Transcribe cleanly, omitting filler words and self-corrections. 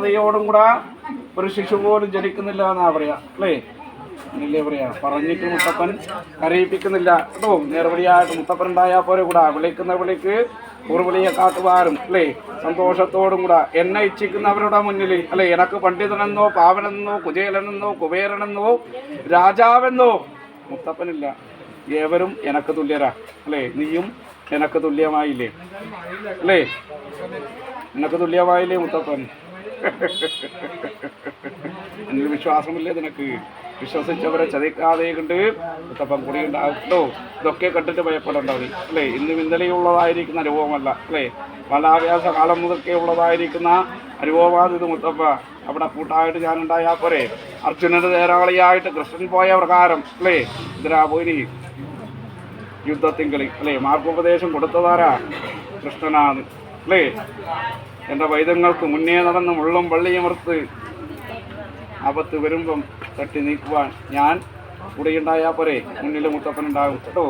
മാതയോടും കൂടെ ഒരു ശിശു പോലും ജനിക്കുന്നില്ല എന്നാ പറയാ അല്ലേ? ഇല്ലേ പറയാ പറഞ്ഞിട്ട് മുത്തപ്പൻ കരയിപ്പിക്കുന്നില്ല കേട്ടോ. നേർവഴിയായിട്ട് മുത്തപ്പൻ ഉണ്ടായാൽ പോരെ കൂടാ. വിളിക്കുന്ന വിളിക്ക് ഉറുവിളിയെ കാട്ടുവാരും അല്ലേ? സന്തോഷത്തോടും കൂടെ എന്നെ ഇച്ഛിക്കുന്നവരുടെ മുന്നിൽ അല്ലെ, എനക്ക് പണ്ഡിതനെന്നോ പാവനെന്നോ കുചേലനെന്നോ കുബേരനെന്നോ രാജാവെന്നോ മുത്തപ്പനില്ല. ഏവരും എനക്ക് തുല്യരാ അല്ലേ? നീയും എനക്ക് തുല്യമായില്ലേ അല്ലേ? എനക്ക് തുല്യമായില്ലേ മുത്തപ്പൻ? എന്നിൽ വിശ്വാസമില്ലേ നിനക്ക്? വിശ്വസിച്ചവരെ ചതിക്കാതെ കണ്ട് മുത്തപ്പൻ കൂടി ഉണ്ടാകട്ടോ. ഇതൊക്കെ കണ്ടിട്ട് ഭയപ്പെടേണ്ടത് അല്ലേ? ഇന്നും ഇന്നലെയുള്ളതായിരിക്കുന്ന അനുഭവമല്ല അല്ലേ? ബാലാഭ്യാസ കാലം മുതൽക്കേ ഉള്ളതായിരിക്കുന്ന അനുഭവമാണ് ഇത് മുത്തപ്പ. അവിടെ കൂട്ടായിട്ട് ഞാനുണ്ടായാൽ പോരെ? അർജുനന്റെ തേരാളിയായിട്ട് കൃഷ്ണൻ പോയ പ്രകാരം അല്ലേ? ഇതിരാ പോയി യുദ്ധത്തിങ്കളി അല്ലേ? മാർഗോപദേശം കൊടുത്തതാരാ? കൃഷ്ണനാണ് അല്ലേ? എൻ്റെ വൈദ്യങ്ങൾക്ക് മുന്നേ നടന്ന് മുള്ളും വള്ളിയുമർത്ത് ആപത്ത് വരുമ്പം തട്ടി നീക്കുവാൻ ഞാൻ കൂടെയുണ്ടായാൽ പോരെ? മുന്നിൽ മുത്തപ്പനുണ്ടാകും കേട്ടോ.